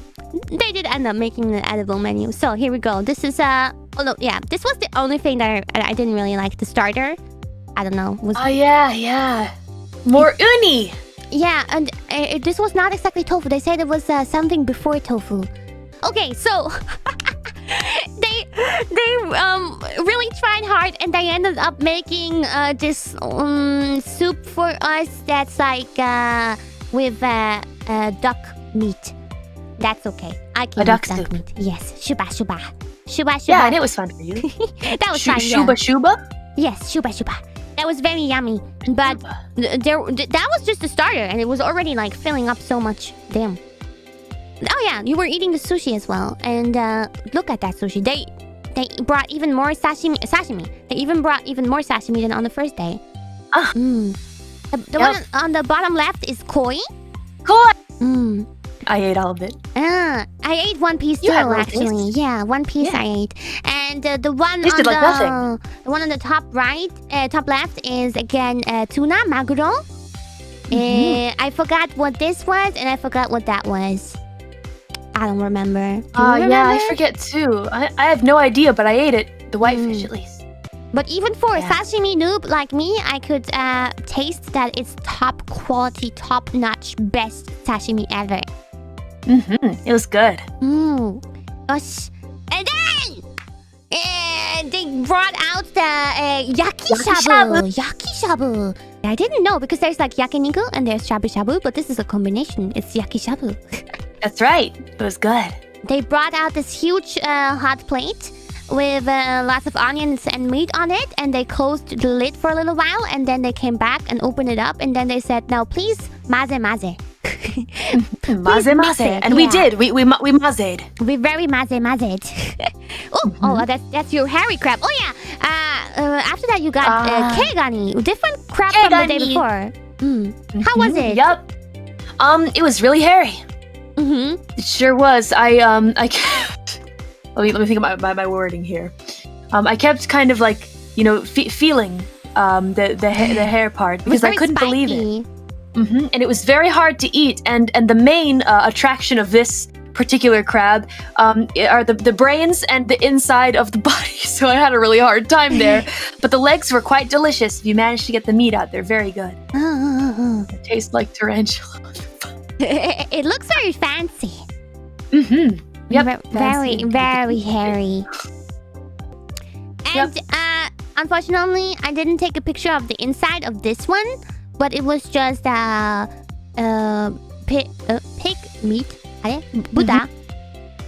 they did end up making an edible menu. So here we go. This is this was the only thing that I didn't really like. The starter, I don't know. Yeah. More uni! Yeah, and this was not exactly tofu. They said it was something before tofu. Okay, so they really tried hard, and they ended up making this soup for us that's like with duck meat. That's okay. I can eat duck meat. Yes, shuba. Yeah, and it was fun for you. That was fun. Shuba? Yes, shuba. That was very yummy. But that was just the starter, and it was already like filling up so much. Damn. Oh yeah, you were eating the sushi as well. And look at that sushi. They brought even more sashimi. They even brought even more sashimi than on the first day. The one on the bottom left is koi. Koi! I ate all of it. I ate one piece too, actually. Yeah, one piece I ate. And the one on the top right, top left is again tuna, maguro. I forgot what this was, and I forgot what that was. I don't remember. Do you remember? Yeah, I forget too. I have no idea, but I ate it. The whitefish, at least. But even for a sashimi noob like me, I could taste that it's top quality, top-notch, best sashimi ever. It was good. Gosh. And then they brought out the yakishabu. Yakishabu. I didn't know because there's like yakiniku and there's shabu-shabu, but this is a combination. It's yakishabu. That's right. It was good. They brought out this huge hot plate with lots of onions and meat on it, and they closed the lid for a little while, and then they came back and opened it up, and then they said, "Now please, maze maze." Maze. And we did. We mazed. We very mazed. Oh, that's your hairy crab. Oh yeah. After that, you got keigani, different crab from the day before. How was it? Yup. It was really hairy. It sure was. I kept... let me think about my wording here. I kept kind of like, feeling the hair part because I couldn't believe it. And it was very hard to eat. And the main attraction of this particular crab are the brains and the inside of the body. So I had a really hard time there. But the legs were quite delicious. If you managed to get the meat out, they're very good. It tastes like tarantula. It looks very fancy. Yep. Very hairy. And unfortunately, I didn't take a picture of the inside of this one, but it was just pig meat. Buta.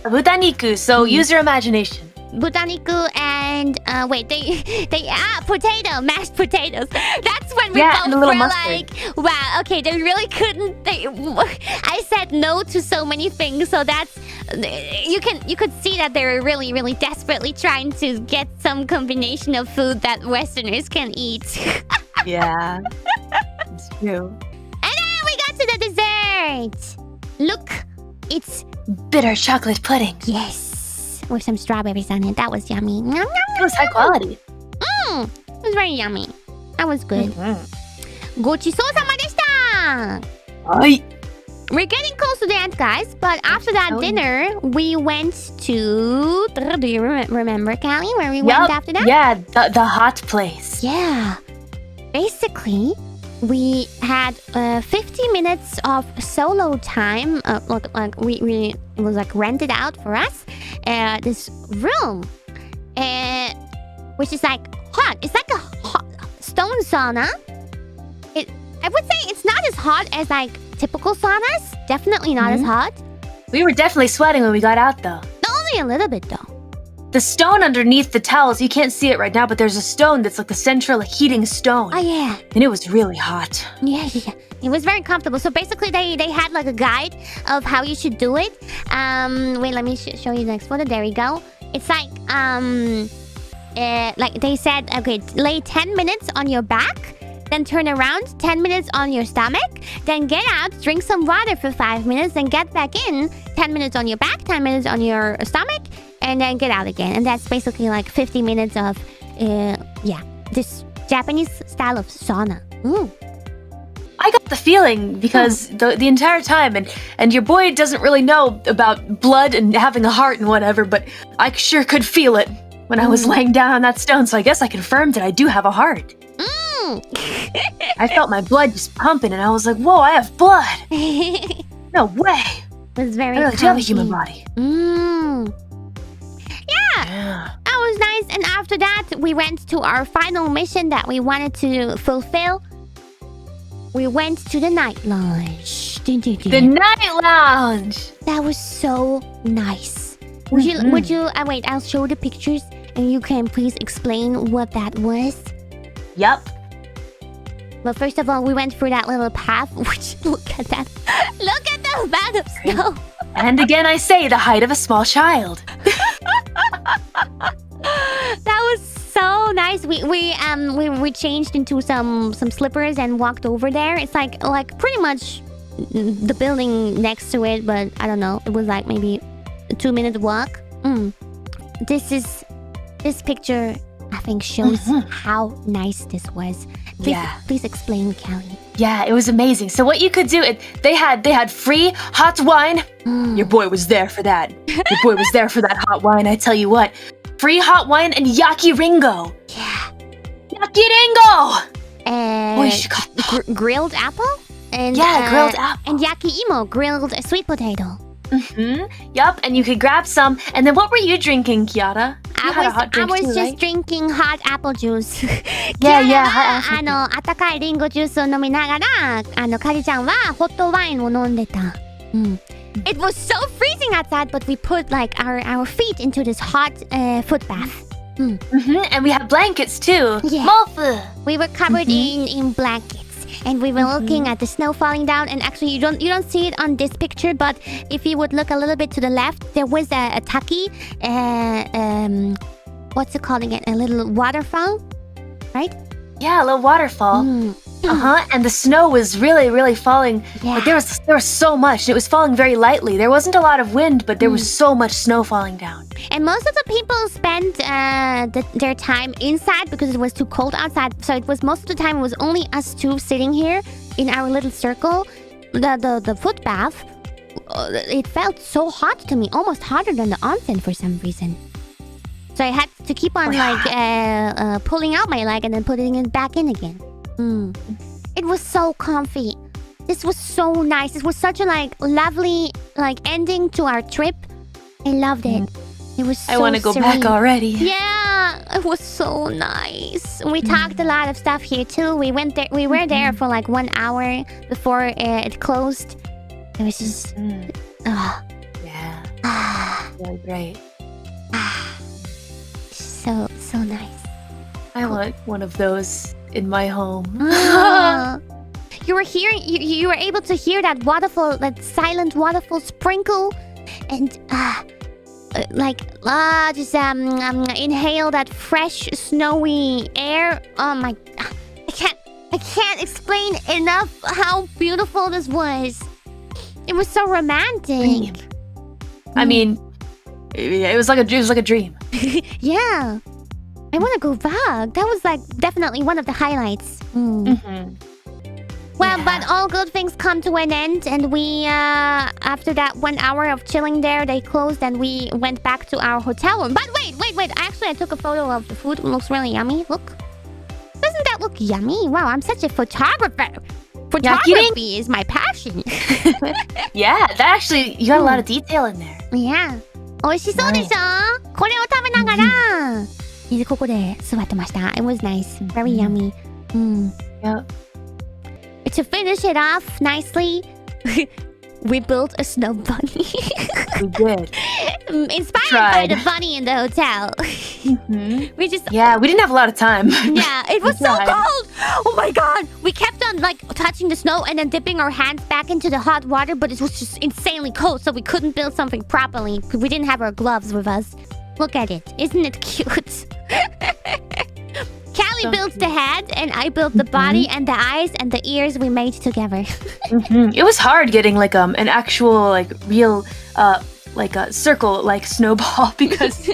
Butaniku. So use your imagination. Butaniku and potato, mashed potatoes. That's when we both were like, wow, okay, they really couldn't. I said no to so many things, so that's you could see that they were really desperately trying to get some combination of food that Westerners can eat. Yeah, it's true. And then we got to the dessert. Look, it's bitter chocolate pudding. Yes, with some strawberries on it. That was yummy. It was high quality. It was very yummy. That was good. Gochisousama deshita. Ay. We're getting close to the end, guys. But after that dinner, we went to... Do you remember, Callie, where we went after that? Yeah, the hot place. Yeah. Basically, we had 50 minutes of solo time. It was like rented out for us. This room, which is like hot. It's like a hot stone sauna. I would say it's not as hot as like typical saunas. Definitely not as hot. We were definitely sweating when we got out, though. Only a little bit, though. The stone underneath the towels, you can't see it right now, but there's a stone that's like the central heating stone. Oh, yeah. And it was really hot. Yeah. It was very comfortable. So basically, they had like a guide of how you should do it. Wait, let me show you the next photo. There we go. It's like they said, okay, lay 10 minutes on your back. Then turn around 10 minutes on your stomach. Then get out, drink some water for 5 minutes. Then get back in 10 minutes on your back, 10 minutes on your stomach. And then get out again. And that's basically like 50 minutes of, this Japanese style of sauna. I got the feeling because the entire time, and your boy doesn't really know about blood and having a heart and whatever, but I sure could feel it when I was laying down on that stone. So I guess I confirmed that I do have a heart. I felt my blood just pumping, and I was like, whoa, I have blood. No way. It was very I really do have a human body. Yeah, that was nice. And after that, we went to our final mission that we wanted to fulfill. We went to the night lounge. The night lounge. That was so nice. Would you? Wait, I'll show the pictures, and you can please explain what that was. Yup. But first of all, we went through that little path. Which, look at that! Look at the amount of snow. And again, I say the height of a small child. That was so nice. We changed into some slippers and walked over there. It's like pretty much the building next to it, but I don't know. It was like maybe 2-minute walk. This picture, I think, shows how nice this was. Please explain, Callie. Yeah, it was amazing. So what you could do, they had free hot wine. Your boy was there for that. Your boy was there for that hot wine. I tell you what, free hot wine and yakiringo. Yeah. Yakiringo. Grilled apple. And grilled apple. And yaki-imo, grilled sweet potato. Yup, and you could grab some. And then what were you drinking, Kiara? I was just drinking hot apple juice. Yeah, hot apple juice. 温かいリンゴジュースを飲みながら、カリちゃんはホットワインを飲んでた。It was so freezing outside, but we put like our feet into this hot foot bath. And we had blankets too. Yeah. Mofu. We were covered in blankets. And we were looking at the snow falling down. And actually, you don't see it on this picture, but if you would look a little bit to the left, there was a taki. What's it called again? A little waterfall, right? Yeah, a little waterfall. And the snow was really, really falling. Yeah. Like there was so much. It was falling very lightly. There wasn't a lot of wind, but there was so much snow falling down. And most of the people spent their time inside because it was too cold outside. So it was most of the time it was only us two sitting here in our little circle. The foot bath. It felt so hot to me, almost hotter than the onsen for some reason. So I had to keep on pulling out my leg and then putting it back in again. It was so comfy. This was so nice. This was such a lovely ending to our trip. I loved it. It was so I want to go back already. Yeah, it was so nice. We talked a lot of stuff here too. We were there for like 1 hour before it closed. It was just Really great. So nice. I want one of those in my home. You were able to hear that waterfall, that silent waterfall sprinkle, and just inhale that fresh snowy air. Oh my, I can't explain enough how beautiful this was. It was so romantic. I mean, it was like a dream. Yeah. I want to go back. That was definitely one of the highlights. Well, but all good things come to an end, and we, after that 1 hour of chilling there, they closed and we went back to our hotel room. But wait. Actually, I took a photo of the food. It looks really yummy. Look. Doesn't that look yummy? Wow, I'm such a photographer. Photography is my passion. Yeah, that actually, you got a lot of detail in there. Yeah. 美味しそうでしょ？これを食べながら、ここで座ってました。It was nice. Very yummy. Yep. To finish it off nicely, we built a snow bunny. We did. Inspired by the bunny in the hotel. We didn't have a lot of time. Yeah, it was so cold. Oh my god. We kept on touching the snow and then dipping our hands back into the hot water, but it was just insanely cold, so we couldn't build something properly. We didn't have our gloves with us. Look at it. Isn't it cute? Callie built the head, and I built the body and the eyes and the ears we made together. It was hard getting an actual real a circle snowball because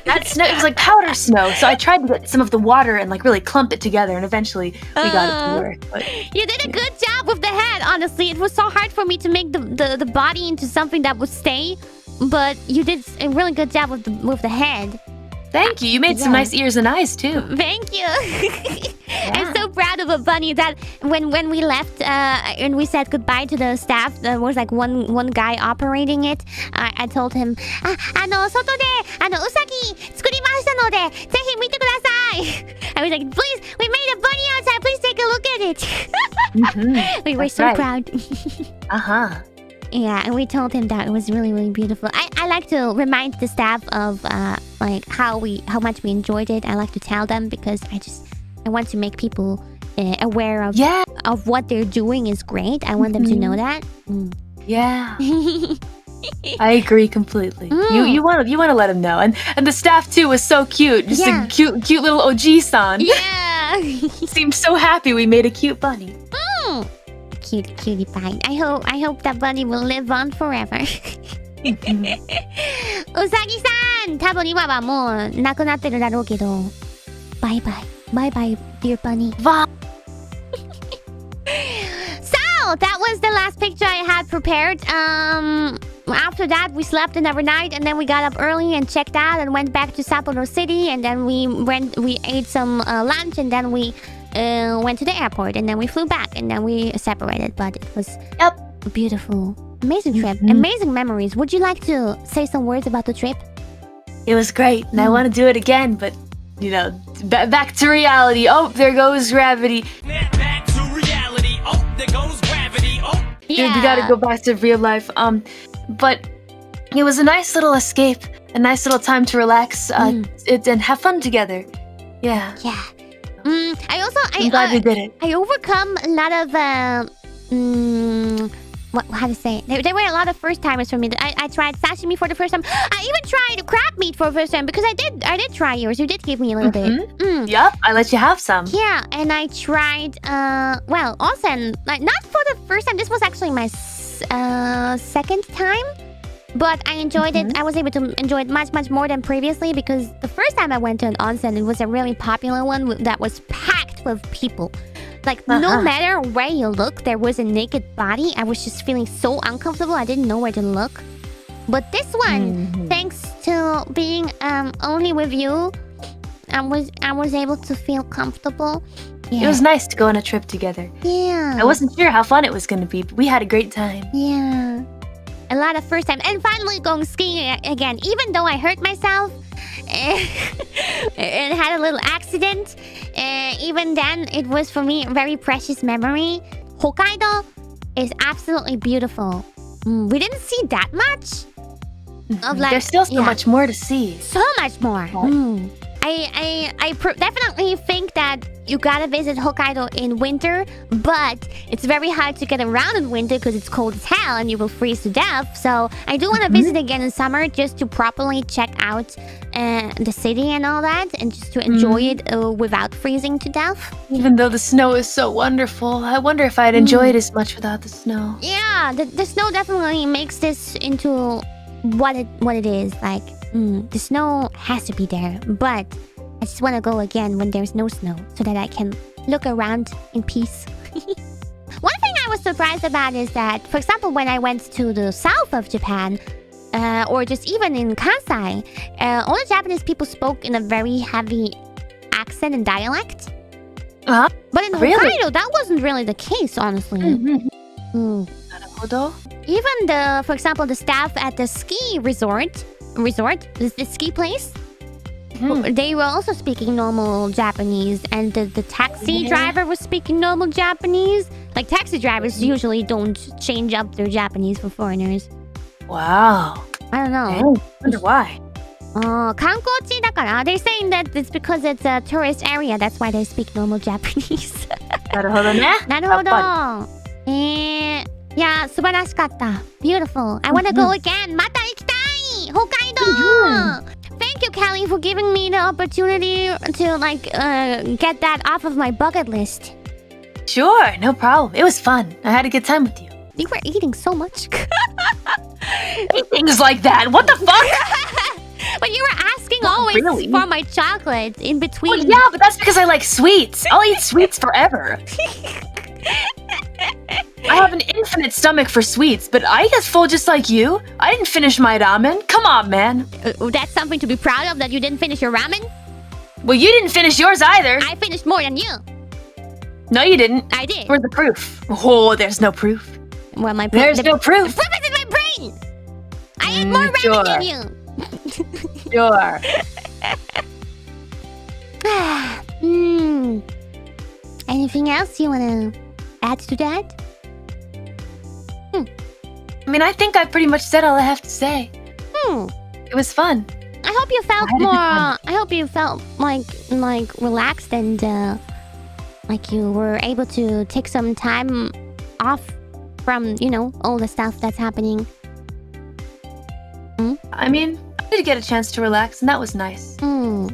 that snow, it was like powder snow. So I tried to get some of the water and really clump it together, and eventually we got it to work. But, you did a good job with the head, honestly. It was so hard for me to make the body into something that would stay, but you did a really good job with the head. Thank you. You made some nice ears and eyes too. Thank you. I'm so proud of a bunny that when we left and we said goodbye to the staff, there was one guy operating it. I told him, 外でウサギ作りましたのでぜひ見てください. I was like, please, we made a bunny outside. Please take a look at it. We were so proud. Yeah, and we told him that it was really, really beautiful. I like to remind the staff of how much we enjoyed it. I like to tell them because I want to make people aware of what they're doing is great. I want them to know that. Yeah. I agree completely. You want to let them know, and the staff too was so cute. Just a cute little Oji-san. Yeah. Seemed so happy we made a cute bunny. Cutie pie. I hope that bunny will live on forever. うさぎさん、多分今はもうなくなってるだろうけど、バイバイ。バイバイ、dear bunny. So, that was the last picture I had prepared. After that, we slept another night, and then we got up early and checked out and went back to Sapporo City, and then we ate some lunch, and then we went to the airport, and then we flew back, and then we separated. But it was a beautiful, amazing trip, amazing memories. Would you like to say some words about the trip? It was great, and I want to do it again, but you know, back to reality. Oh, there goes gravity. Back to reality. Oh, there goes gravity. Oh, yeah. We gotta go back to real life. But it was a nice little escape, a nice little time to relax, and have fun together. Yeah. Yeah. I'm glad we did it. I overcome a lot of how to say it? There were a lot of first timers for me. I tried sashimi for the first time. I even tried crab meat for the first time because I did try yours. You did give me a little bit. Yep, I let you have some. Yeah, and I tried onsen, like not for the first time. This was actually my second time, but I enjoyed it. I was able to enjoy it much more than previously because the first time I went to an onsen, it was a really popular one that was packed with people. Like, no matter where you look, there was a naked body. I was just feeling so uncomfortable. I didn't know where to look. But this one, thanks to being only with you, I was able to feel comfortable. Yeah. It was nice to go on a trip together. Yeah. I wasn't sure how fun it was going to be, but we had a great time. Yeah. A lot of first time. And finally going skiing again. Even though I hurt myself and had a little accident, even then, it was for me a very precious memory. Hokkaido is absolutely beautiful. We didn't see that much. There's still so much more to see. So much more. I definitely think that you gotta visit Hokkaido in winter, but it's very hard to get around in winter because it's cold as hell and you will freeze to death. So I do want to visit again in summer just to properly check out the city and all that, and just to enjoy it without freezing to death. Even though the snow is so wonderful, I wonder if I'd enjoy it as much without the snow. Yeah, the snow definitely makes this into what it is. Like, the snow has to be there, but I just want to go again when there's no snow so that I can look around in peace. One thing I was surprised about is that, for example, when I went to the south of Japan, or just even in Kansai, all the Japanese people spoke in a very heavy accent and dialect. But in Hokkaido, that wasn't really the case, honestly. Even for example, the staff at the ski resort, the ski place, they were also speaking normal Japanese, and the taxi driver was speaking normal Japanese. Like, taxi drivers usually don't change up their Japanese for foreigners. Wow. I don't know. I wonder why. 観光地だから they're saying that it's because it's a tourist area. That's why they speak normal Japanese. なるほどね。なるほど。いや、素晴らしかった。Beautiful. I want to go again. また行きたい。北海道。Thank you, Kelly, for giving me the opportunity to get that off of my bucket list. Sure, no problem. It was fun. I had a good time with you. You were eating so much. Things like that. What the fuck? But you were asking always for my chocolate in between. Well, yeah, but that's because I like sweets. I'll eat sweets forever. I have an infinite stomach for sweets, but I get full just like you. I didn't finish my ramen. Come on, man. That's something to be proud of, that you didn't finish your ramen? Well, you didn't finish yours either. I finished more than you. No, you didn't. I did. Where's the proof? Oh, there's no proof. Well, there's no proof. The proof is in my brain. I ate more ramen than you. Sure. Anything else you want to add to that? I mean, I think I pretty much said all I have to say. It was fun. I hope you felt more. I hope you felt like relaxed and like you were able to take some time off from all the stuff that's happening. I mean, I did get a chance to relax, and that was nice. Mom.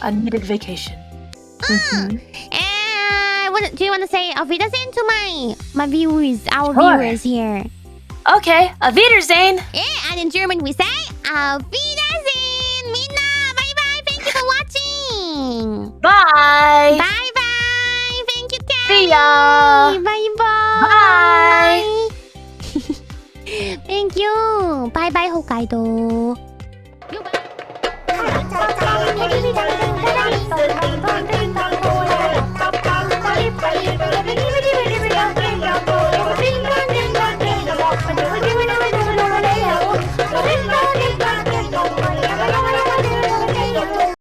A needed vacation. Do you want to say auf Wiedersehen to my viewers, our viewers here? Okay, auf Wiedersehen. Yeah, and in German we say Auf Wiedersehen. みんな bye bye. Thank you for watching. Bye. Bye bye. Thank you, Terry. See ya. Bye bye. Bye. Thank you. Bye bye, Hokkaido.